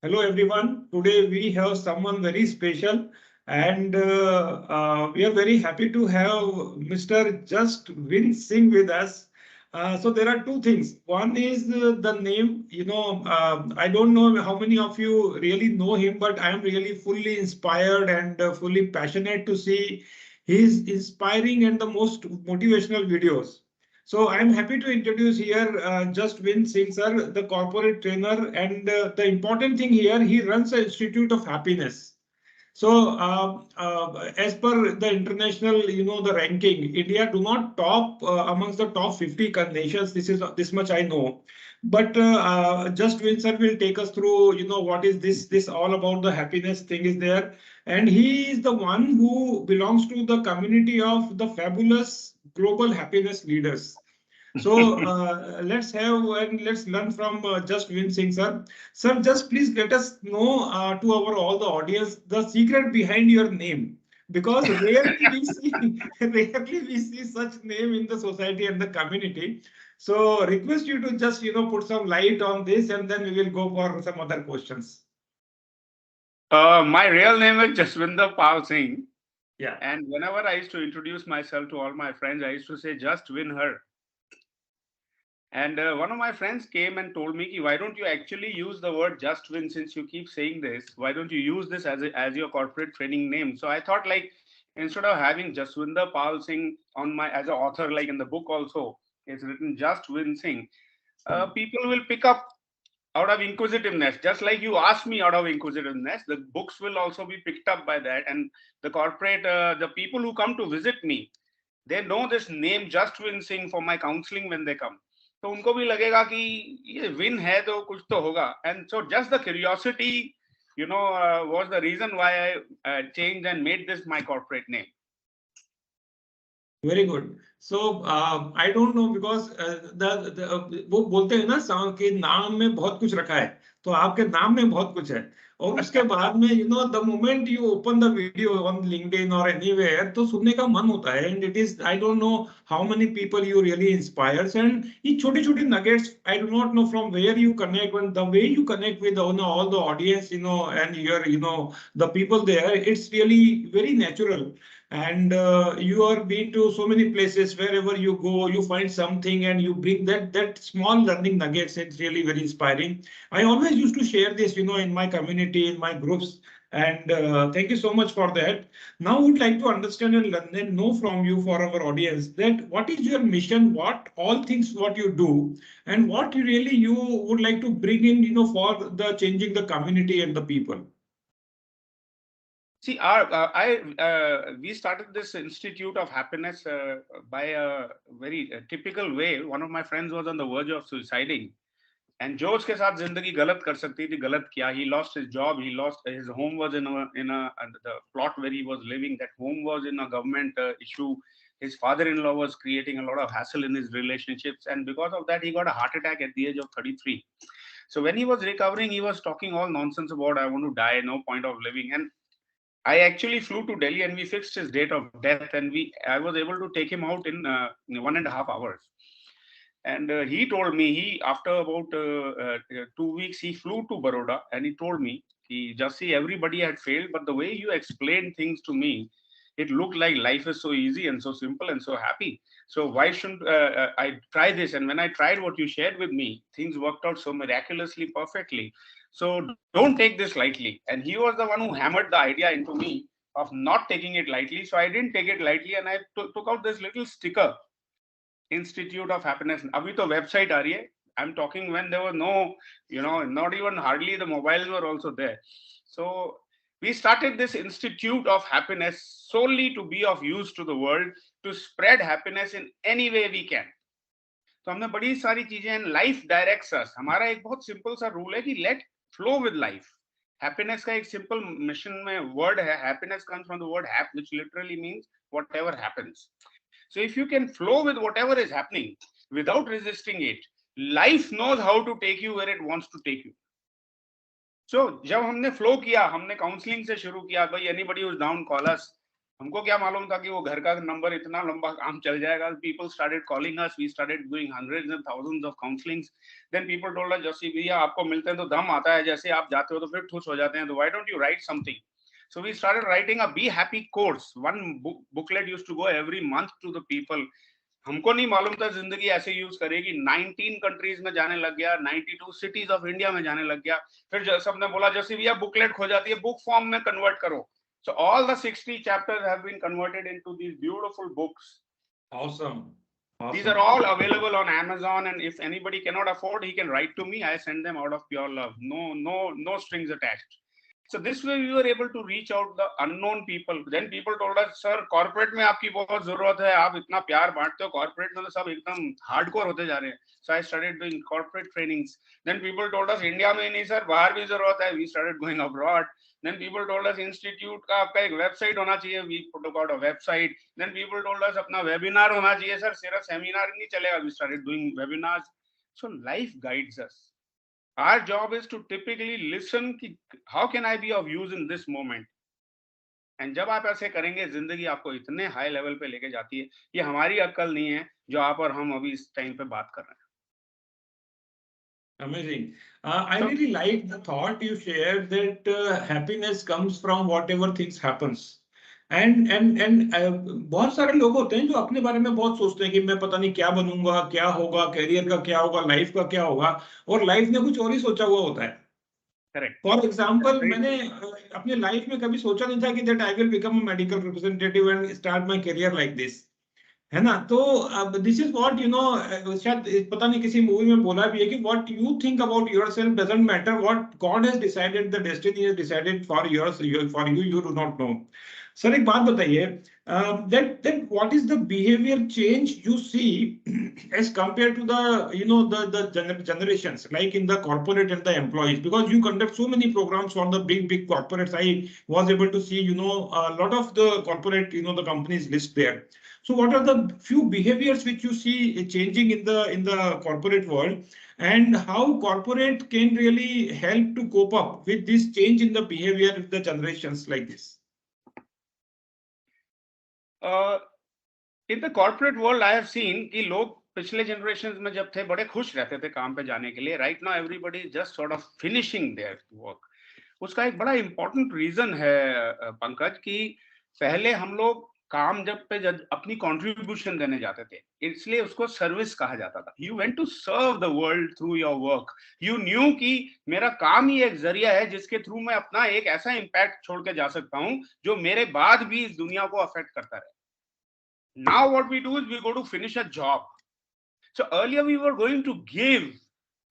Hello everyone. Today we have someone very special and we are very happy to have Mr. Just Vin Singh with us. So there are two things. One is the name, I don't know how many of you really know him, but I am really fully inspired and fully passionate to see his inspiring and the most motivational videos. So I'm happy to introduce here Jaswin Singh sir, the corporate trainer, and the important thing here, he runs the Institute of Happiness. So as per the international, the ranking, India do not top amongst the top 50 nations. This much I know. But just Sir will take us through, what is this all about the happiness thing is there. And he is the one who belongs to the community of the fabulous global happiness leaders. So let's have and let's learn from Just Vin Singh, sir. Sir, just please let us know to our all the audience the secret behind your name, because rarely we see rarely we see such name in the society and the community. So request you to just put some light on this, and then we will go for some other questions. My real name is Jaswinder Pal Singh. Yeah. And whenever I used to introduce myself to all my friends, I used to say, just win her. And one of my friends came and told me, why don't you actually use the word just win since you keep saying this? Why don't you use this as your corporate training name? So I thought, like, instead of having Jaswinder Pal Singh on my as an author, like in the book also, it's written just win Singh. People will pick up out of inquisitiveness, just like you asked me out of inquisitiveness. The books will also be picked up by that, and the corporate, the people who come to visit me, they know this name just Win Singh for my counseling when they come. तो उनको भी लगेगा कि ये win है तो कुछ तो होगा. And so just the curiosity, was the reason why I changed and made this my corporate name. Very good. So I don't no because वो बोलते हैं ना कि नाम में बहुत कुछ रखा है, तो आपके नाम में बहुत कुछ है. और उसके बाद में the moment you open the video on LinkedIn और एनीवेयर, तो सुनने का मन होता है. And it is, I don't know how many people you really inspires. एंड ये छोटी छोटी nuggets, I do not know from where you connect, the way you connect with all the audience, and your the people there, it's really very natural. And you are been to so many places, wherever you go you find something and you bring that small learning nuggets. It's really very inspiring. I always used to share this in my community, in my groups, and thank you so much for that. Now I would like to understand and learn and know from you, for our audience, that what is your mission, what all things what you do, and what really you would like to bring in for the changing the community and the people. See, we started this Institute of Happiness by a very typical way. One of my friends was on the verge of suiciding, and जो उसके साथ जिंदगी गलत कर सकती थी गलत किया. He lost his job. He lost his home. Was in a the plot where he was living. That home was in a government issue. His father-in-law was creating a lot of hassle in his relationships, and because of that, he got a heart attack at the age of 33. So when he was recovering, he was talking all nonsense about I want to die, no point of living. And I actually flew to Delhi and we fixed his date of death, and I was able to take him out in 1.5 hours. And he told me, he after about 2 weeks he flew to Baroda and he told me, just see, everybody had failed, but the way you explained things to me, it looked like life is so easy and so simple and so happy. So why shouldn't I try this? And when I tried what you shared with me, things worked out so miraculously perfectly. So don't take this lightly. And he was the one who hammered the idea into me of not taking it lightly. So I didn't take it lightly, and I took out this little sticker, Institute of Happiness. Abhi to website aa rahi hai. I'm talking when there was no, not even hardly the mobiles were also there. So we started this Institute of Happiness solely to be of use to the world, to spread happiness in any way we can. तो हमने बड़ी सारी चीजें, and life directs अस. हमारा एक बहुत simple सा rule है कि let flow with life. Happiness का एक सिंपल मिशन में वर्ड है. Happiness comes from the word hap, which literally means whatever happens. So if you can flow with whatever is happening without resisting it, life knows how to take you where it wants to take you. So जब हमने flow किया, हमने counseling से शुरू किया, भाई anybody who's down call us. हमको क्या मालूम था कि वो घर का नंबर इतना लंबा काम चल जाएगा. People started calling us. We started doing hundreds and thousands of counselings. Then people told us, जैसे भैया आपको मिलते हैं तो दम आता है, जैसे आप जाते हो तो फिर ठुस हो जाते हैं, तो why don't you write something? So we started writing a Be Happy course. One booklet used to go every month to the people. हमको नहीं मालूम था जिंदगी ऐसे यूज करेगी. 19 कंट्रीज में जाने लग गया, 92 सिटीज ऑफ इंडिया में जाने लग गया. फिर सबने बोला जैसे भैया बुकलेट खो जाती है, बुक फॉर्म में कन्वर्ट करो. So all the 60 chapters have been converted into these beautiful books. Awesome. These are all available on Amazon, and if anybody cannot afford, he can write to me. I send them out of pure love. No strings attached. So this way we were able to reach out the unknown people. Then people told us, sir, corporate में आपकी बहुत जरूरत है, आप इतना प्यार बांटते हो, corporate में तो सब एकदम hardcore होते जा रहे हैं. So I started doing corporate trainings. Then people told us, India में नहीं sir, बाहर भी जरूरत है. We started going abroad. Then people told us, institute का आपका एक website होना चाहिए. We put out a website. Then people told us, अपना webinar होना चाहिए sir, सिर्फ seminar नहीं चलेगा. We started doing webinars. So life guides us. Our job is to typically listen कि how can I be of use in this moment. And जब आप ऐसे करेंगे, जिंदगी आपको इतने हाई लेवल पे लेके जाती है. ये हमारी अक्ल नहीं है जो आप और हम अभी इस टाइम पे बात कर रहे हैं. Amazing. I really like the thought you shared that happiness comes from whatever things happens. And बहुत सारे लोग होते हैं जो अपने बारे में बहुत सोचते हैं कि मैं पता नहीं क्या बनूंगा, क्या होगा, करियर का क्या होगा, लाइफ का क्या होगा, और लाइफ ने कुछ और ही सोचा हुआ होता है. Correct. फॉर एग्जाम्पल, मैंने अपने लाइफ में कभी सोचा नहीं था कि that I will become a medical representative and start my career like this, है ना. तो अब this is what you know, शायद पता नहीं किसी मूवी में बोला भी है कि what you think about yourself doesn't matter, what God has decided, the destiny has decided for you you do not no. Sir एक बात बताइए, that what is the behavior change you see as compared to the the generations, like in the corporate and the employees, because you conduct so many programs for the big corporates. I was able to see a lot of the corporate the companies list there. So what are the few behaviors which you see changing in the corporate world, and how corporate can really help to cope up with this change in the behavior of the generations like this? In the corporate world, I have seen कि लोग पिछले generations में जब थे बड़े खुश रहते थे काम पे जाने के लिए. Right now everybody is just sort of finishing their work. उसका एक बड़ा important reason है पंकज, कि पहले हम लोग काम जब अपनी contribution देने जाते थे, इसलिए उसको service कहा जाता था. You went to serve the world through your work. You knew कि मेरा काम ही एक जरिया है जिसके थ्रू मैं अपना एक ऐसा impact छोड़ के जा सकता हूँ जो मेरे बाद भी इस दुनिया को affect करता रहे. Now what we do is we go to finish a job. So earlier we were going to give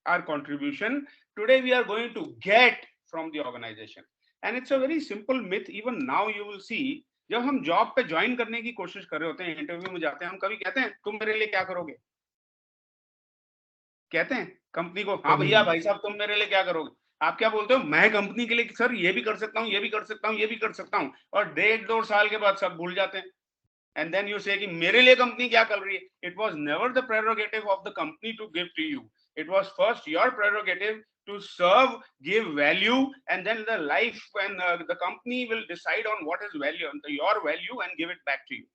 our contribution. Today we are going to get from the organization. And it's a very simple myth. Even now you will see, जब हम job पे join करने की कोशिश कर रहे होते हैं, इंटरव्यू में जाते हैं, हम कभी कहते हैं तुम मेरे लिए क्या करोगे? कहते हैं कंपनी को, हाँ भैया भाई साहब तुम मेरे लिए क्या करोगे? आप क्या बोलते हो? मैं कंपनी के लिए सर ये भी कर सकता हूँ, ये भी कर सकता हूँ, ये भी कर सकता हूँ. और 1.5-2 साल के बाद सब भूल जाते हैं. And then you say कि मेरे लिए कंपनी क्या कर रही है? It was never the prerogative of the company to give to you. It was first your prerogative to serve, give value, and then the life when the company will decide on what is value, your value, and give it back to you.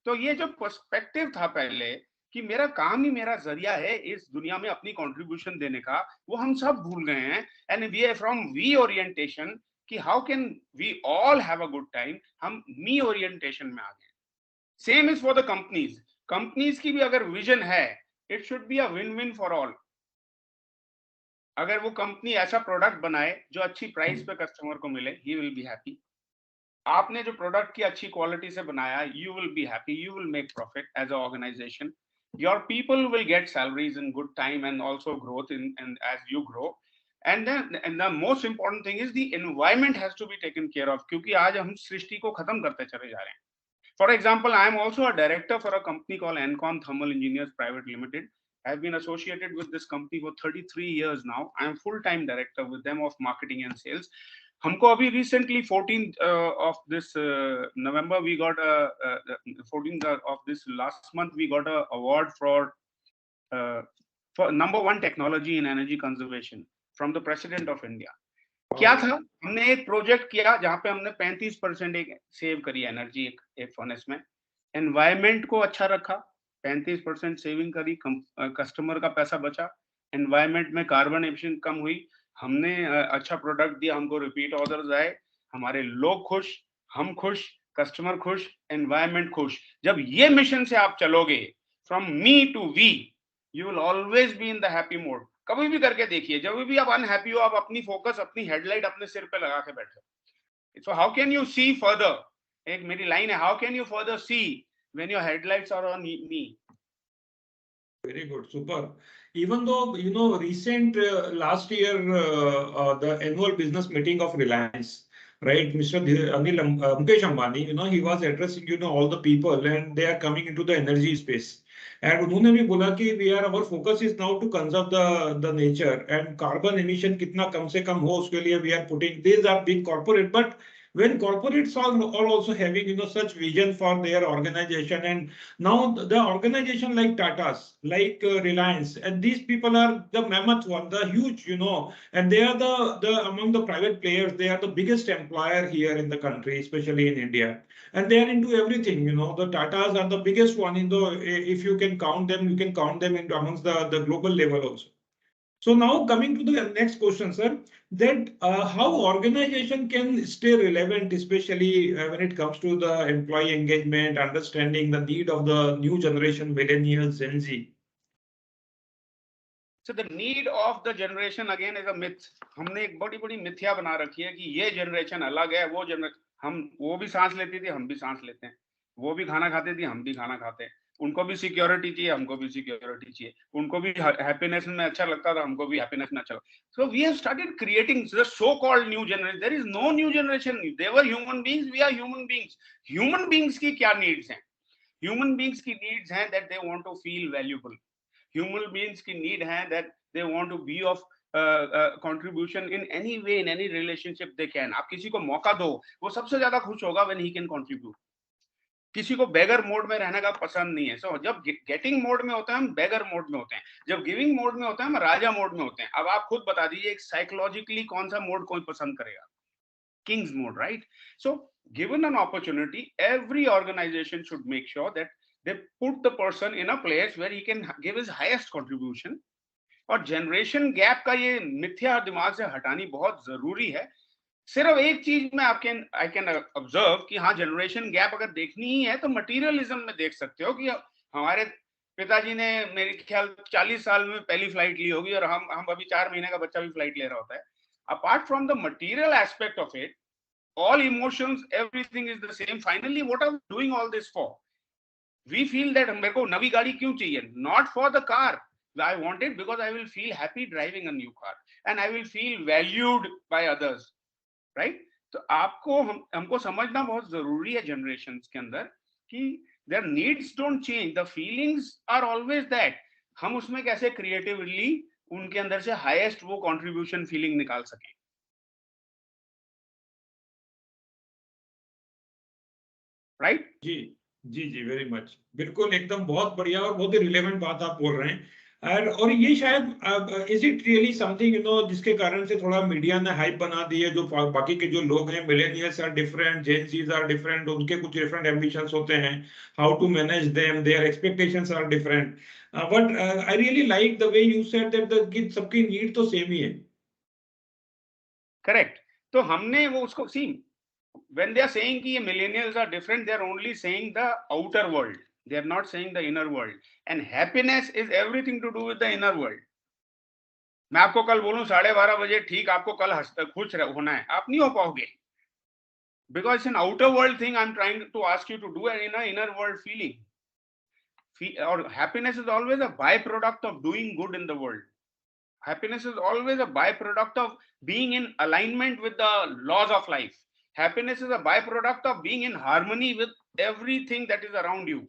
तो ये जो perspective था पहले कि मेरा काम ही मेरा जरिया है इस दुनिया में अपनी कंट्रीब्यूशन देने का, वो हम सब भूल गए हैं. And we are from we orientation कि how can we all have a good time, हम मी ओरिएंटेशन में आ गए. Same is for the companies. Companies की भी अगर विजन है, it should be a win win for all. अगर वो कंपनी ऐसा प्रोडक्ट बनाए जो अच्छी प्राइस पे कस्टमर को मिले, ही विल बी हैप्पी. आपने जो प्रोडक्ट की अच्छी क्वालिटी से बनाया, you will be happy, you will make profit as a organization. Your people will get salaries in good time and also growth and as you grow. And the most important thing is the environment has to be taken care of, क्योंकि आज हम सृष्टि को खत्म करते चले जा रहे हैं. For example, I am also a director for a company called Encon Thermal Engineers Private Limited. I have been associated with this company for 33 years now. I am full-time director with them of marketing and sales. हमको अभी recently 14th of this November we got 14th of this last month we got a award for number 1 technology in energy conservation from the President of India. क्या था, हमने एक project किया जहां पे हमने 35% एक सेव करी एनर्जी एक फर्नेस में, एनवायरमेंट को अच्छा रखा, 35% सेविंग करी, कस्टमर का पैसा बचा, एनवायरमेंट में कार्बन एमिशन कम हुई, हमने अच्छा प्रोडक्ट दिया, हमको रिपीट ऑर्डर्स आए, हमारे लोग खुश, हम खुश, कस्टमर खुश, एनवायरमेंट खुश। जब ये मिशन से आप चलोगे, from me to we, you will always be in the happy mode. कभी भी करके देखिए, जब भी आप अनहैप्पी हो, आप अपनी फोकस, अपनी हेडलाइट अपने सिर पे लगा के बैठे। So how can you see further, एक मेरी लाइन है, how can you further see when your headlights are on me. Very good, super. Even though, you know, recent last year, the annual business meeting of Reliance, right, Mr. Mukesh Ambani, you know, he was addressing, you know, all the people and they are coming into the energy space. And उन्होंने भी बोला कि we are, our focus is now to conserve the nature and carbon emission कितना कम से कम हो उसके लिए we are putting, these are big corporate, but when corporates are also having, you know, such vision for their organization, and now the organization like Tata's, like Reliance, and these people are the mammoth one, the huge, you know, and they are the among the private players, they are the biggest employer here in the country, especially in India. And they are into everything, you know. The Tatas are the biggest one in the, if you can count them, you can count them into amongst the global level also. So now coming to the next question, sir, that how organization can stay relevant, especially when it comes to the employee engagement, understanding the need of the new generation, millennials, Gen Z. So the need of the generation again is a myth. हमने एक बड़ी बड़ी मिथ्या बना रखी है कि ये जनरेशन अलग है, वो जनरेशन, हम वो भी सांस लेती थी, हम भी सांस लेते हैं, वो भी खाना खाते थे, हम भी खाना खाते हैं, उनको भी सिक्योरिटी चाहिए, हमको भी सिक्योरिटी चाहिए, उनको भी हैप्पीनेस में अच्छा लगता था, हमको भी हैप्पीनेस में अच्छा लगता। So we have started creating the so called new generation. There is no new generation, they were human beings, we are human beings. Human beings की क्या नीड्स हैं? ह्यूमन बीइंग्स की नीड्स हैं that they want to feel valuable. Human beings की need है that they want to be of contribution in any way, in any relationship they can. आप किसी को मौका दो, वो सबसे ज्यादा खुश होगा व्हेन ही कैन कंट्रीब्यूट। किसी को बेगर मोड में रहने का पसंद नहीं है। सो जब गेटिंग मोड में होते हैं हम बेगर मोड में होते हैं, जब गिविंग मोड में होते हैं हम राजा मोड में होते हैं। अब आप खुद बता दीजिए एक साइकोलॉजिकली कौन सा मोड कोई पसंद करेगा? King's mode, right? So given an opportunity, every organization should make sure that they put the person in a place where he can give his highest contribution. और जनरेशन गैप का ये मिथ्या दिमाग से हटानी बहुत जरूरी है। सिर्फ एक चीज में आपके आई कैन ऑब्जर्व कि हाँ, जनरेशन गैप अगर देखनी ही है तो मटीरियलिज्म में देख सकते हो कि हमारे पिताजी ने मेरे ख्याल 40 साल में पहली फ्लाइट ली होगी और हम अभी 4 महीने का बच्चा भी फ्लाइट ले रहा होता है। Apart from the material aspect of it, all emotions, everything is the same. Finally, what are we doing all this for? We feel that मेरे को नवी गाड़ी क्यों चाहिए? Not for the car. I want it because I will feel happy driving a new car and I will feel valued by others, right? तो आपको हमको समझना बहुत जरूरी है जनरेशंस के अंदर कि their needs don't change, the feelings are always that. हम उसमें कैसे क्रिएटिवली उनके अंदर से हाईएस्ट वो कंट्रीब्यूशन फीलिंग निकाल सकें, राइट? जी जी जी, वेरी मच, बिल्कुल एकदम बहुत बढ़िया और बहुत ही रिलेवेंट बात आप बोल रहे हैं। और ये शायद is it really something, you know, जिसके कारण से थोड़ा मीडिया ने हाइप बना दी है, जो बाकी के जो लोग हैं, millennials are different, Gen Zs are different, उनके कुछ डिफरेंट एम्बिशंस होते हैं, how to manage them, their expectations are different, but I really like the way you said that the सबकी नीड तो सेम ही है। करेक्ट। तो हमने वो उसको सी, when they are saying कि ये millennials are different, they are only saying the outer world, they are not saying the inner world, and happiness is everything to do with the inner world. मैं आपको कल बोलूं 12:30 बजे ठीक, आपको कल खुश होना है, आप नहीं हो पाओगे, because it's an outer world thing I'm trying to ask you to do in an inner world feeling. Or happiness is always a byproduct of doing good in the world. Happiness is always a byproduct of being in alignment with the laws of life. Happiness is a byproduct of being in harmony with everything that is around you.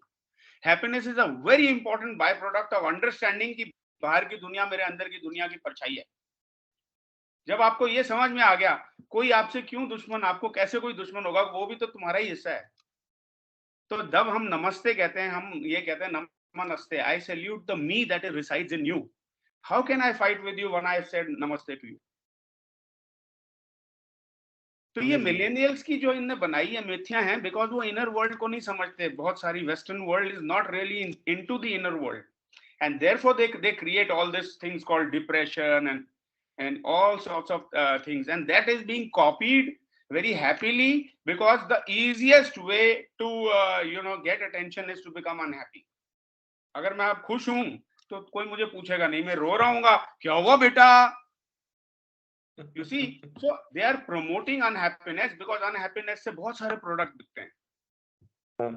Happiness is a very important byproduct of understanding कि बाहर की दुनिया मेरे अंदर की दुनिया की परछाई है। जब आपको ये समझ में आ गया, कोई आपसे क्यों दुश्मन, आपको कैसे कोई दुश्मन होगा, वो भी तो तुम्हारा ही हिस्सा है। तो जब हम नमस्ते कहते हैं, हम ये कहते हैं नमस्ते, आई salute the me that is resides in you. How can I fight with you when I said namaste to you? तो ये मिलेनियल्स की जो इनने बनाई है मिथ्या है, बिकॉज वो इनर वर्ल्ड को नहीं समझते. बहुत सारी western world is not really into the inner world, and therefore they create all these things called depression and all sorts of things, and that is being copied very happily because the easiest way to get attention is to become unhappy. अगर मैं अब खुश हूं तो कोई मुझे पूछेगा नहीं, मैं रो रहा हूँगा, क्या हुआ बेटा? You see, so they are promoting unhappiness because unhappiness से बहुत सारे प्रोडक्ट बिकते हैं.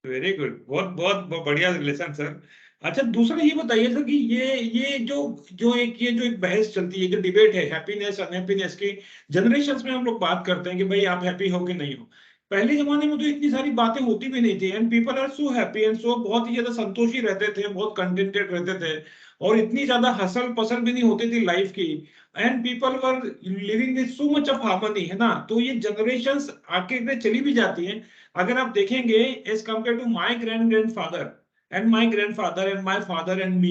वेरी गुड, बहुत बहुत बढ़िया रिलेशन सर. अच्छा, दूसरा ये बताइए सर कि ये जो एक बहस चलती है, जो डिबेट है हैप्पीनेस अनहैप्पीनेस की, जनरेशंस में हम लोग बात करते हैं कि भाई आप हैप्पी हो कि नहीं हो. पहले जमाने में तो इतनी सारी बातें होती भी नहीं थी, and people are so happy and so बहुत ही ज्यादा संतोषी रहते थे, बहुत कंटेंटेड रहते थे, और इतनी ज्यादा हसल पसल भी नहीं होती थी लाइफ की, and people were living with so much of harmony, है ना. तो ये जनरेशंस आके चली भी जाती हैं. अगर आप देखेंगे as compare to my grandfather and my grandfather and my father and me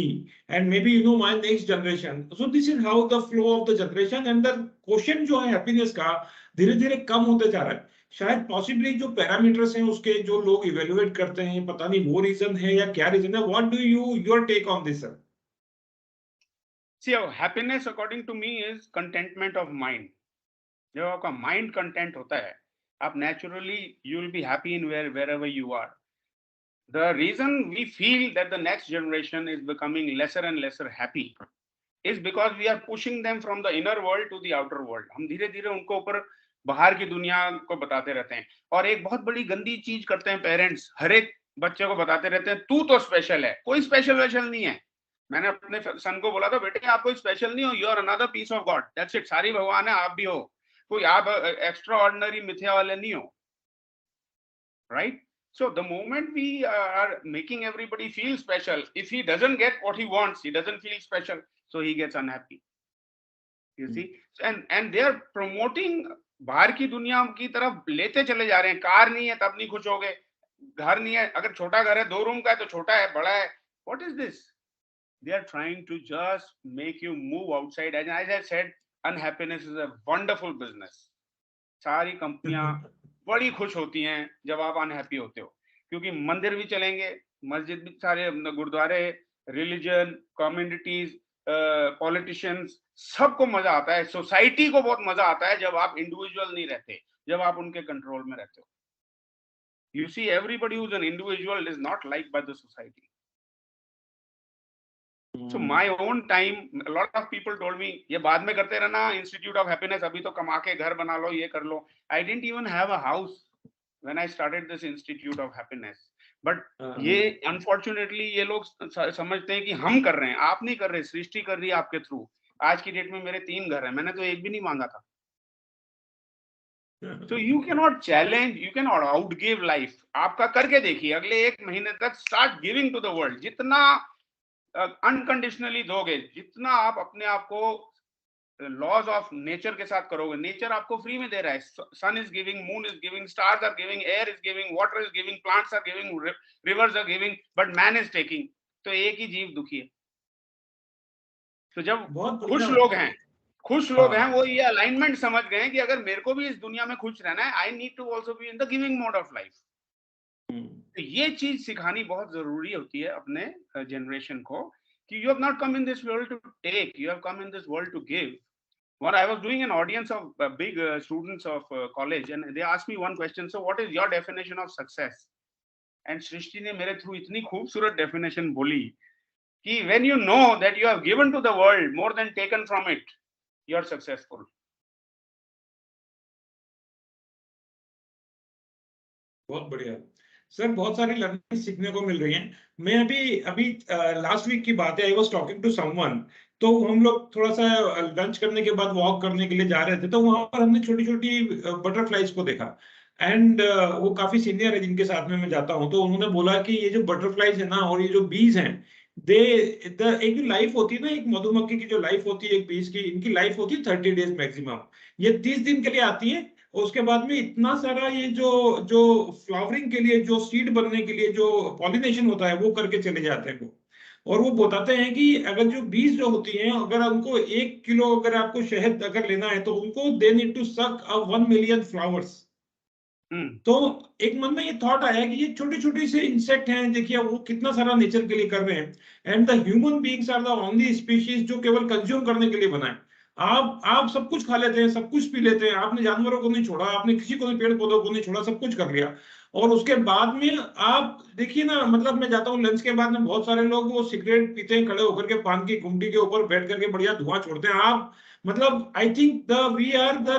and maybe my next generation, so this is how the flow of the generation and the question जो है हैप्पीनेस का धीरे धीरे कम होते जा रहा है. शायद पॉसिबली जो पैरामीटर्स हैं उसके जो लोग इवेल्युएट करते हैं, पता नहीं वो रीजन है या क्या रीजन है. What do your take on this sir? See, happiness according to me is contentment of mind. जब आपका माइंड कंटेंट होता है, आप naturally you will be happy in wherever you are. The reason we feel that the next generation is becoming lesser and lesser happy is because we are pushing them from the inner world to the outer world. हम धीरे धीरे उनको ऊपर बाहर की दुनिया को बताते रहते हैं. और एक बहुत बड़ी गंदी चीज करते हैं पेरेंट्स, हर एक बच्चे को बताते रहते हैं तू तो स्पेशल है. कोई स्पेशल नहीं है. मैंने अपने सन को बोला था, बेटे आप कोई स्पेशल नहीं हो, you are another piece of God, that's it. सारी भगवान है, आप भी हो. कोई आप एक्स्ट्रा ऑर्डिनरी मिथ्या वाले नहीं हो, right? So the moment we are making everybody feel special, if he doesn't get what he wants, he doesn't feel special, so he gets unhappy. You see, and they are promoting बाहर की दुनिया की तरफ लेते चले जा रहे हैं. कार नहीं है तब नहीं खुश होगे, घर नहीं है, अगर छोटा घर है 2 रूम का है तो छोटा है, बड़ा है. What is this? They are trying to just make you move outside. And as I said, unhappiness is a wonderful business. सारी कंपनियां बड़ी खुश होती हैं जब आप अनहैप्पी होते हो, क्योंकि मंदिर भी चलेंगे, मस्जिद भी, सारे गुरुद्वारे, रिलीजन, कम्युनिटीज, पॉलिटिशियंस, सबको मजा आता है. सोसाइटी को बहुत मजा आता है जब आप इंडिविजुअल नहीं रहते, जब आप उनके कंट्रोल में रहते हो. You see, everybody who is an individual is not liked by the society. So my own time, a lot of people told me, ये बाद में करते रहना Institute of Happiness, अभी तो कमा के घर बना लो, ये कर लो. I didn't even have a house when I started this Institute of Happiness. But ये unfortunately ये लोग समझते हैं कि हम कर रहे हैं, आप नहीं कर रहे, सृष्टि कर रही है आपके थ्रू. आज की डेट में मेरे 3 घर हैं, मैंने तो एक भी नहीं मांगा था. So you cannot challenge, you cannot outgive life. आपका करके देखिए, अगले 1 महीने तक start giving to the world. जितना अनकंडीशनली दोगे, जितना आप अपने आप को लॉज ऑफ नेचर के साथ करोगे, नेचर आपको फ्री में दे रहा है. Sun is giving, moon is giving, stars are giving, air is giving, water is giving, plants are giving, rivers are giving, but man is taking. तो एक ही जीव दुखी है. तो जब खुश लोग हैं वो ये अलाइनमेंट समझ गए हैं कि अगर मेरे को भी इस दुनिया में खुश रहना है, I need to also be in the giving mode of life. तो ये चीज सिखानी बहुत जरूरी होती है अपने जनरेशन को कि you have not come in this world to take, you have come in this world to give. When I was doing an audience of big students of college, and they asked me one question, so what is your definition of success? And Srishti ने मेरे through इतनी खूबसूरत definition बोली कि when you know that you have given to the world more than taken from it, you are successful. बहुत बढ़िया sir, बहुत सारी लर्निंग सीखने को मिल रही हैं. मैं अभी लास्ट वीक की बात है, I was talking to someone, तो हम लोग थोड़ा सा लंच करने के बाद वॉक करने के लिए जा रहे थे, तो वहां पर हमने छोटी छोटी बटरफ्लाइज को देखा. एंड वो काफी सीनियर है जिनके साथ में मैं जाता हूँ, तो उन्होंने बोला कि ये जो बटरफ्लाइज है ना और ये जो बीज हैं, एक जो लाइफ होती है ना, एक मधुमक्खी की जो लाइफ होती है, एक बीज की, इनकी लाइफ होती है 30 डेज मैक्सिमम. ये 30 दिन के लिए आती है, उसके बाद में इतना सारा ये जो फ्लावरिंग के लिए, जो सीड बनने के लिए जो पॉलिनेशन होता है वो करके चले जाते हैं वो. और वो बताते हैं कि अगर जो बीज जो होती हैं, अगर उनको 1 किलो अगर आपको शहद अगर लेना है तो उनको दे नीड टू सक 1 मिलियन फ्लावर्स। तो एक मन में ये थॉट आया कि ये छोटी छोटी से इंसेक्ट हैं, देखिए वो कितना सारा नेचर के लिए कर रहे हैं, and the human beings are the only species जो केवल कंज्यूम करने के लिए बना है। आप सब कुछ खा लेते हैं, सब कुछ पी लेते हैं, आपने जानवरों को नहीं छोड़ा, आपने किसी को भी पेड़ पौधों को नहीं छोड़ा, सब कुछ कर लिया। और उसके बाद में आप देखिए ना, मतलब मैं जाता हूँ लंच के बाद में, बहुत सारे लोग वो सिगरेट पीते हैं खड़े होकर के, पान की गुमटी के ऊपर बैठ करके बढ़िया धुआं छोड़ते हैं। आप मतलब I think we are the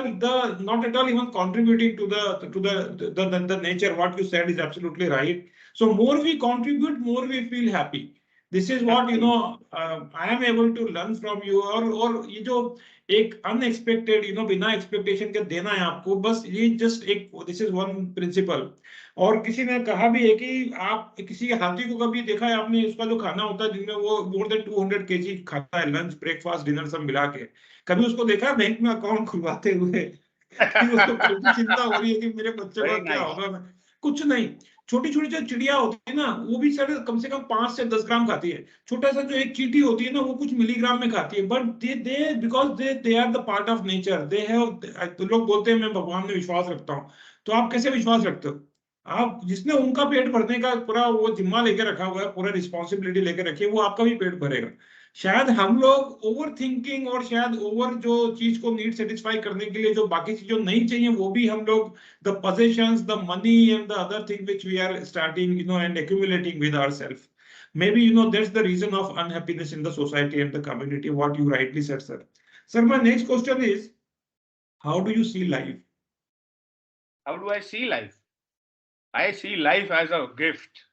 not at all even contributing to the nature. What you said is absolutely right. So more we contribute, more we feel happy. This is what I am able to learn from you. और ये जो एक unexpected बिना expectation के देना है आपको, बस ये जस्ट एक दिस इज वन प्रिंसिपल। और किसी ने कहा भी है कि आप किसी हाथी को कभी देखा है आपने, उसका जो खाना होता है जिनमें वो मोर देन 200 केजी खाता है, लंच ब्रेकफास्ट डिनर सब मिला के, कभी उसको देखा बैंक में अकाउंट खुलवाते हुए? कि उसको कल की चिंता हो रही है कि मेरे बच्चे का वेरी क्या नाइस। होगा? कुछ नहीं। छोटी छोटी जो चिड़िया होती है ना, वो भी सर कम से कम 5 से 10 ग्राम खाती है। छोटा सा जो एक चींटी होती है ना, वो कुछ मिलीग्राम में खाती है, but they because they are the part of nature, they have. तो लोग बोलते हैं मैं भगवान में विश्वास रखता हूँ। तो आप कैसे विश्वास रखते हो? आप जिसने उनका पेट भरने का पूरा वो जिम्मा लेके रखा हुआ है, पूरा रिस्पॉन्सिबिलिटी लेके रखी है, वो आपका भी पेट भरेगा। शायद हम लोग ओवर थिंकिंग और शायद ओवर जो चीज को नीड सेटिस्फाई करने के लिए जो बाकी चीजें नहीं चाहिए वो भी हम लोग, the possessions, the money and the other thing which we are starting and accumulating with ourselves, maybe that's the reason of unhappiness in the society and the community, what you rightly said, sir. Sir, my next question is, how do you see life? How do I see life? I see life as a gift.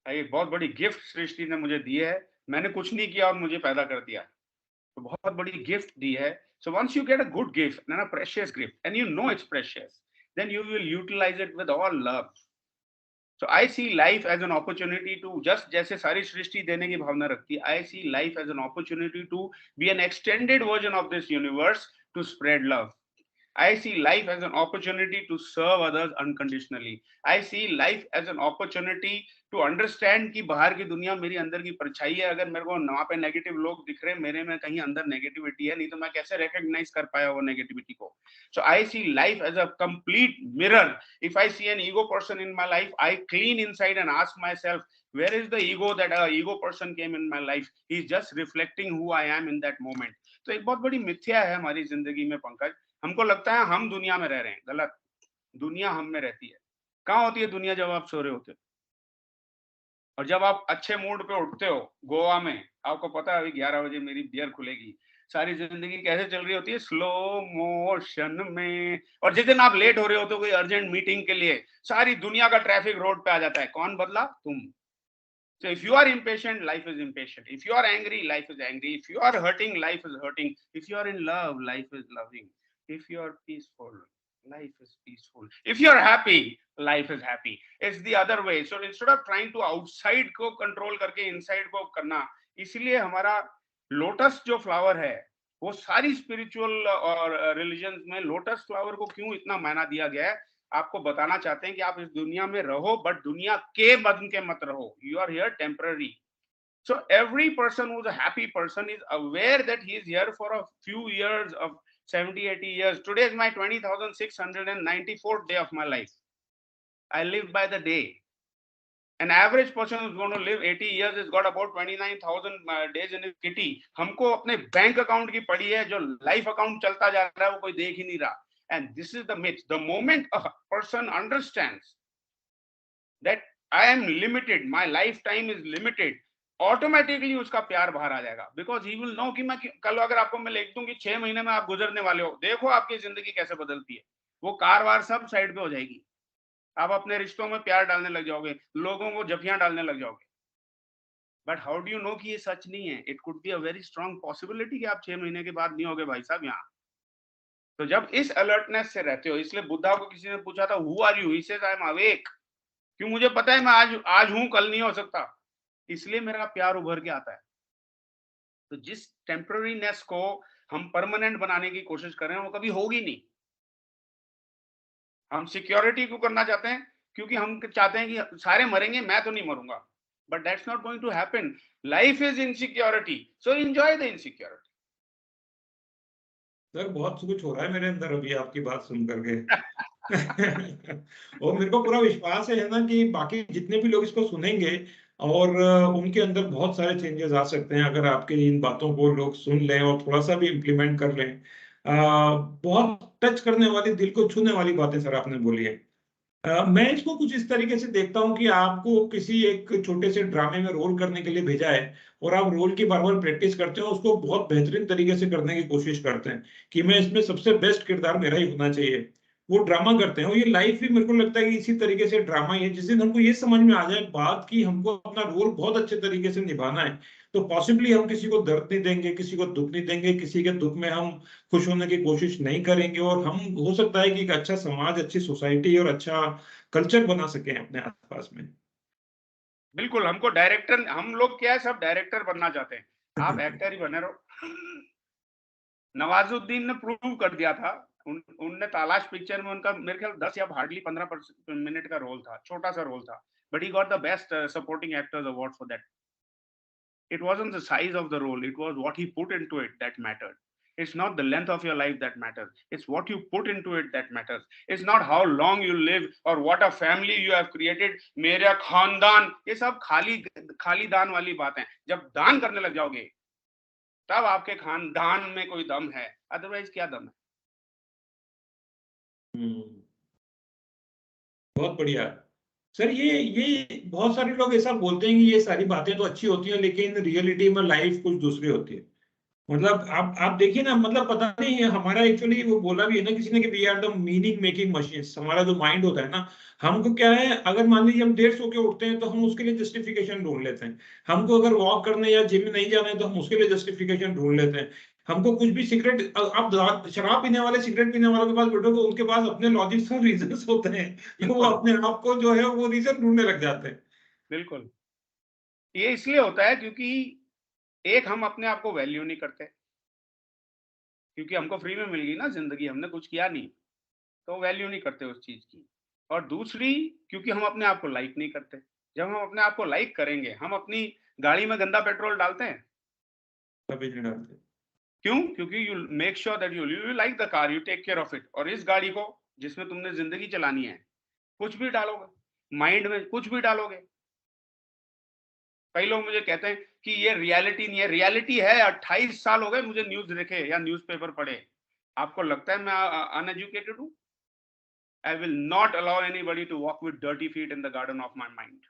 एक बहुत बड़ी gift सृष्टि ने मुझे दी है। मैंने कुछ नहीं किया और मुझे पैदा कर दिया, तो बहुत बड़ी गिफ्ट दी है। So once you get a good gift and a precious gift and you know it's precious, then you will utilize it with all love. So I see life as an opportunity to, just जैसे सारी सृष्टि देने की भावना रखती है, I see life as an opportunity to be an extended version of this universe to spread love. I see life as an opportunity to serve others unconditionally. I see life as an opportunity to understand कि बाहर की दुनिया मेरी अंदर की परछाई है। अगर मेरे को वहां पे नेगेटिव लोग दिख रहे हैं, मेरे में कहीं अंदर नेगेटिविटी है, नहीं तो मैं कैसे रिकॉग्नाइज कर पाया वो नेगेटिविटी को? So I see life as a complete mirror. If I see an ego person in my life, I clean inside and ask myself, where is the ego that a ego person came in my life? He's just reflecting who I am in that moment. तो एक बहुत बड़ी मिथ्या है हमारी जिंदगी में पंकज। हमको लगता है हम दुनिया में रह रहे हैं, गलत। दुनिया हम में रहती है। कहाँ होती है दुनिया? जब आप सो रहे होते हो और जब आप अच्छे मूड पे उठते हो। गोवा में आपको पता है अभी 11 बजे मेरी बियर खुलेगी। सारी जिंदगी कैसे चल रही होती है? स्लो मोशन में। और जिस दिन आप लेट हो रहे होते हो कोई अर्जेंट मीटिंग के लिए, सारी दुनिया का ट्रैफिक रोड पे आ जाता है। कौन बदला? तुम। So if you are impatient, life is impatient. If you are angry, life is angry. If you are hurting, life is hurting. If you are in love, life is loving. If you are peaceful, life is peaceful. If you are happy, life is happy. It's the other way. So instead of trying to outside को control करके inside को करना, इसलिए हमारा lotus जो flower है, वो सारी स्पिरिचुअल और रिलीजन में लोटस फ्लावर को क्यों इतना मायना दिया गया है, आपको बताना चाहते हैं कि आप इस दुनिया में रहो, बट दुनिया के बन के मत रहो। You are here temporary. So every person who's a happy person is aware that he is here for a few years of 70-80 years. Today is my 20,694th day of my life. I live by the day. An average person who's going to live 80 years has got about 29,000 days in his kitty. हमको अपने bank account की पड़ी है, जो life account चलता जा रहा है वो कोई देख ही नहीं रहा। And this is the myth. The moment a person understands that I am limited, my lifetime is limited, automatically उसका प्यार बाहर आ जाएगा। बिकॉज ही विल नो कि मैं कल अगर आपको मैं लिख दूं कि 6 महीने में आप गुजरने वाले हो, देखो आपकी जिंदगी कैसे बदलती है। वो कार वार सब साइड पे हो जाएगी। आप अपने रिश्तों में प्यार डालने लग जाओगे, लोगों को जफियां डालने लग जाओगे। But how do you know कि ये सच नहीं है? It could be a very strong possibility कि आप 6 महीने के बाद नहीं होगे भाई साहब यहाँ। तो जब इस अलर्टनेस से रहते हो, इसलिए बुद्धा को किसी ने पूछा था who are you, he says I am awake. क्यों? मुझे पता है मैं आज हूं, कल नहीं हो सकता, इसलिए मेरा प्यार उभर के आता है। तो जिस टेम्पररीनेस को हम परमानेंट बनाने की कोशिश कर रहे हैं वो कभी होगी नहीं। हम सिक्योरिटी क्यों करना चाहते हैं? क्योंकि हम चाहते हैं कि सारे मरेंगे, मैं तो नहीं मरूंगा। but that's not going to happen. Life is insecurity, so enjoy the insecurity. Sir बहुत कुछ हो रहा है मेरे अंदर अभी आपकी बात सुन करके। और मेरे को पूरा विश्वास है ना कि बाकी जितने भी लोग इसको सुनेंगे और उनके अंदर बहुत सारे चेंजेस आ सकते हैं अगर आपके इन बातों को लोग सुन लें और थोड़ा सा भी इम्प्लीमेंट कर लें। बहुत टच करने वाली, दिल को छूने वाली बातें सर आपने बोली है। मैं इसको कुछ इस तरीके से देखता हूँ कि आपको किसी एक छोटे से ड्रामे में रोल करने के लिए भेजा है और आप रोल की बार बार प्रैक्टिस करते हो, उसको बहुत बेहतरीन तरीके से करने की कोशिश करते हैं कि मैं इसमें सबसे बेस्ट किरदार मेरा ही होना चाहिए। वो ड्रामा करते हैं और ये लाइफ भी मेरे को लगता है कि इसी तरीके से ड्रामा ही है। जिस दिन हमको ये समझ में आ जाए बात की हमको अपना रोल बहुत अच्छे तरीके से निभाना है, तो पॉसिबली हम किसी को दर्द नहीं देंगे, किसी को दुख नहीं देंगे, किसी के दुख में हम खुश होने की कोशिश नहीं करेंगे और हम हो सकता है कि एक अच्छा समाज, अच्छी सोसाइटी और अच्छा कल्चर बना सके अपने आसपास में। बिल्कुल, हमको डायरेक्टर, हम लोग क्या है, सब डायरेक्टर बनना चाहते हैं, आप एक्टर ही बने रहो। नवाजुद्दीन ने प्रूव कर दिया था, उनने तालाश पिक्चर में उनका मेरे ख्याल 10 या हार्डली 15 मिनट का रोल था, छोटा सा रोल था, but he got the best supporting actors award for that. It wasn't the size of the role, it was what he put into it that mattered. It's not the length of your life that matters, it's what you put into it that matters. It's not how long you live or what a family you have created. मेरा खानदान, ये सब खाली दान वाली बात है। जब दान करने लग जाओगे तब आपके खानदान में कोई दम है, अदरवाइज क्या दम है। बहुत बढ़िया सर। ये बहुत सारे लोग ऐसा बोलते हैं कि ये सारी बातें तो अच्छी होती हैं लेकिन रियलिटी में लाइफ कुछ दूसरी होती है। मतलब आप देखिए ना, मतलब पता नहीं है हमारा एक्चुअली, वो बोला भी है ना किसी ने कि we are the meaning making machines. हमारा जो माइंड होता है ना, हमको क्या है, अगर मान लीजिए हम देर सो के उठते हैं तो हम उसके लिए जस्टिफिकेशन ढूंढ लेते हैं। हमको अगर वॉक करने या जिम में नहीं जाना है तो हम उसके लिए जस्टिफिकेशन ढूंढ लेते हैं। हमको कुछ भी सिगरेट, आप शराब पीने वाले, सिगरेट पीने वालों के पास बैठोगे, उनके पास अपने लॉजिक्स और रीजंस होते हैं, तो वो अपने आप को जो है वो रीजन ढूंढने लग जाते हैं। बिल्कुल, ये इसलिए होता है क्योंकि एक, हम अपने आप को वैल्यू नहीं करते, क्योंकि हमको फ्री में मिल गई ना जिंदगी, हमने कुछ किया नहीं, तो वैल्यू नहीं करते उस चीज की। और दूसरी, क्योंकि हम अपने आप को लाइक नहीं करते। जब हम अपने आप को लाइक करेंगे, हम अपनी गाड़ी में गंदा पेट्रोल डालते हैं? कभी नहीं डालते। क्यों? क्योंकि you make sure that you like the car, you take care of it. और इस गाड़ी को, जिसमें तुमने जिंदगी चलानी है, कुछ भी डालोगे माइंड में, कुछ भी डालोगे। कई लोग मुझे कहते हैं कि ये रियलिटी नहीं है, रियलिटी है। 28 साल हो गए मुझे न्यूज देखे या न्यूज़पेपर पढ़े। आपको लगता है मैं अनएजुकेटेड हूं? I will not allow anybody to walk with dirty feet in the garden of my mind.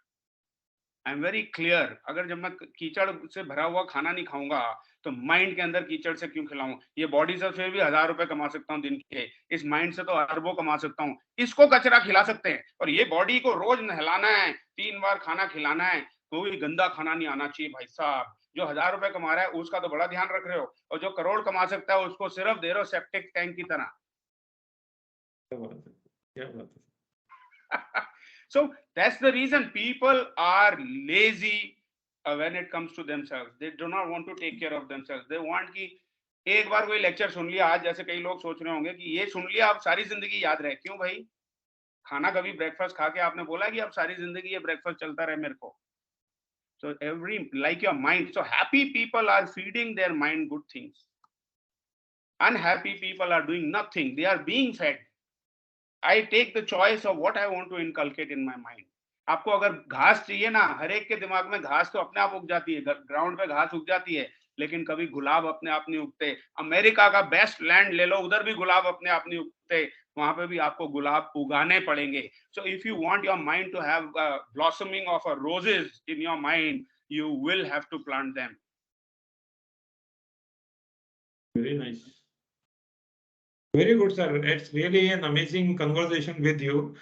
I am very clear. अगर जब मैं कीचड़ से भरा हुआ खाना नहीं खाऊंगा तो माइंड के अंदर कीचड़ से क्यों खिलाऊं? ये बॉडी से फिर भी 1000 रुपए कमा सकता हूं दिन के, इस माइंड से तो अरबों कमा सकता हूं। इसको कचरा खिला सकते हैं, और ये बॉडी को रोज नहलाना है, 3 बार खाना खिलाना है। कोई गंदा खाना नहीं आना चाहिए भाई साहब। जो 1000 रुपए कमा रहा है उसका तो बड़ा ध्यान रख रहे हो, और जो करोड़ कमा सकता है उसको सिर्फ दे रहे हो सेप्टिक टैंक की तरह। क्या बात है, क्या बात है। So that's the reason people are lazy when it comes to themselves. They do not want to take care of themselves. They want कि एक बार कोई लेक्चर सुन लिया, आज जैसे कई लोग सोच रहे होंगे कि ये सुन लिया अब सारी जिंदगी याद रहे। क्यों भाई? खाना कभी ब्रेकफास्ट खा के आपने बोला कि अब सारी जिंदगी ये ब्रेकफास्ट चलता रहे मेरे को? So every, like your mind. So happy people are feeding their mind good things. Unhappy people are doing nothing. They are being fed. I take the choice of what I want to inculcate in my mind. आपको अगर घास चाहिए ना, हर एक के दिमाग में घास तो अपने आप उग जाती है, ग्राउंड पे घास उग जाती है, लेकिन कभी गुलाब अपने आप नहीं उगते। अमेरिका का बेस्ट लैंड ले लो, उधर भी गुलाब अपने आप नहीं उगते, वहां पे भी आपको गुलाब उगाने पड़ेंगे। So if you want your mind to have blossoming of a roses in your mind, you will have to plant them. Very nice. Very good, sir. It's really an amazing conversation with you.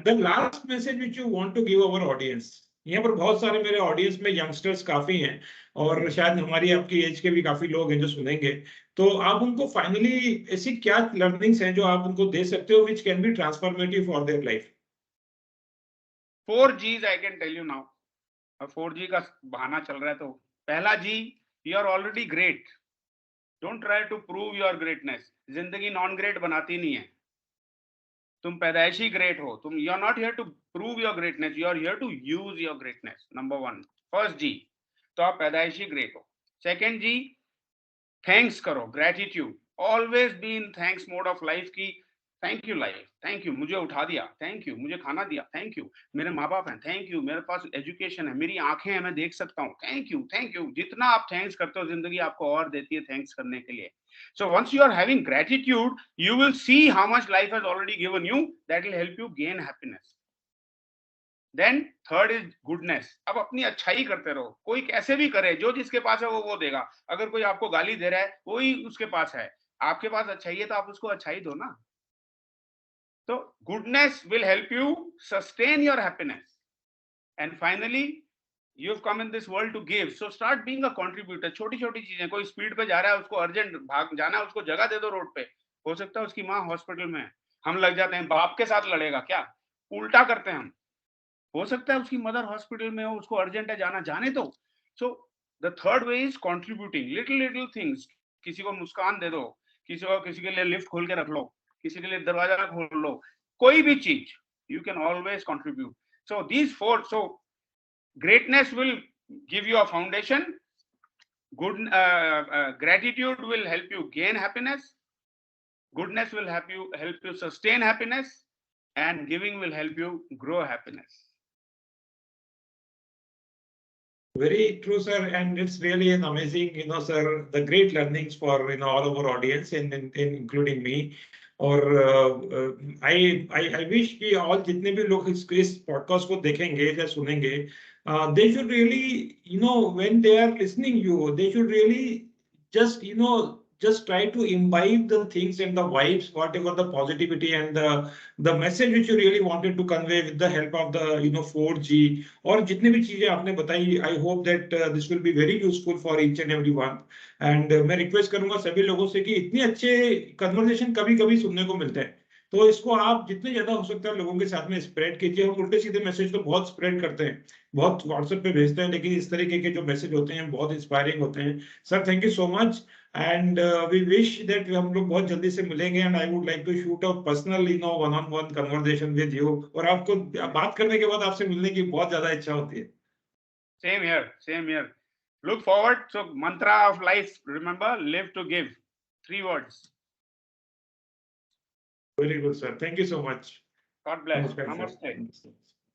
The last message which you want to give our audience. यहाँ पर बहुत सारे मेरे audience में youngsters काफी हैं और शायद हमारी आपकी एज के भी काफी लोग हैं जो सुनेंगे, तो आप उनको फाइनली ऐसी क्या लर्निंग्स हैं जो आप उनको दे सकते हो which can be transformative for their life? 4 G's I can tell you now. 4G का बहाना चल रहा है, तो पहला G, you are already great. Don't try to prove your greatness. जिंदगी नॉन ग्रेट बनाती नहीं है। तुम पैदाइशी ग्रेट हो. तुम you are not here to prove your greatness, you are here to use your greatness. Number 1 first G. तो आप पैदाइशी ग्रेट हो. सेकंड जी, थैंक्स करो, gratitude. Always be in thanks mode of life की. Thank you life, thank you मुझे उठा दिया, thank you मुझे खाना दिया, थैंक यू मेरे माँ बाप हैं, थैंक यू मेरे पास एजुकेशन है, मेरी आंखें हैं, मैं देख सकता हूँ, थैंक यू थैंक यू. जितना आप थैंक्स करते हो जिंदगी आपको और देती है थैंक्स करने के लिए. So once you are having gratitude, you will see how much life has already given you. That will help you gain happiness. Then third is goodness. अब अपनी अच्छाई करते रहो. कोई कैसे भी करे, जो जिसके पास है वो देगा. अगर कोई आपको गाली दे रहा है, वही उसके पास है. आपके पास अच्छाई है तो आप उसको अच्छाई दो ना. So goodness will help you sustain your happiness. And finally, you've come in this world to give. So start being a contributor. छोटी छोटी चीजें, कोई स्पीड पे जा रहा है, उसको अर्जेंट भाग जाना है, उसको जगह दे दो रोड पे. हो सकता है उसकी माँ हॉस्पिटल में है, हम लग जाते हैं, बाप के साथ लड़ेगा क्या, उल्टा करते हैं हम. हो सकता है उसकी मदर हॉस्पिटल में हो, उसको अर्जेंट है जाना, जाने दो. So the third way is contributing little little things. किसी को मुस्कान दे दो, किसी के लिए लिफ्ट खोल के रख लो, किसी के लिए दरवाजा खोल लो, कोई भी चीज, you can always contribute. So these four, so greatness will give you a foundation. Gratitude will help you gain happiness. Goodness will help you sustain happiness, and giving will help you grow happiness. Very true, sir, and it's really an amazing, sir, the great learnings for all of our audience, and including me. और I wish कि all जितने भी लोग इस podcast को देखेंगे या सुनेंगे, they should really, when they are listening you, they should really just try to imbibe the things and the vibes, whatever the positivity and the message which you really wanted to convey with the help of the 4G और जितने भी चीजें आपने बताई. I hope that this will be very useful for each and everyone. And मैं request करूंगा सभी लोगों से कि इतने अच्छे कन्वर्सेशन कभी कभी सुनने को मिलते हैं, तो इसको आप जितने ज्यादा हो सकता है लोगों के साथ में स्प्रेड कीजिए. हम उल्टे सीधे मैसेज तो बहुत स्प्रेड करते हैं, बहुत व्हाट्सएप पे भेजते हैं, लेकिन इस तरीके के जो मैसेज होते हैं बहुत इंस्पायरिंग होते हैं. Sir thank you so much, and we wish that हम लोग बहुत जल्दी से मिलेंगे. And I would like to shoot a personal one on one conversation with you. और आपको बात करने के बाद आपसे मिलने की बहुत ज्यादा इच्छा होती है. Same here, same here. Look forward. So mantra of life, remember, live to give. 3 words. Very good, sir. Thank you so much. God bless. Namaskar, sir. Namaste. Namaste.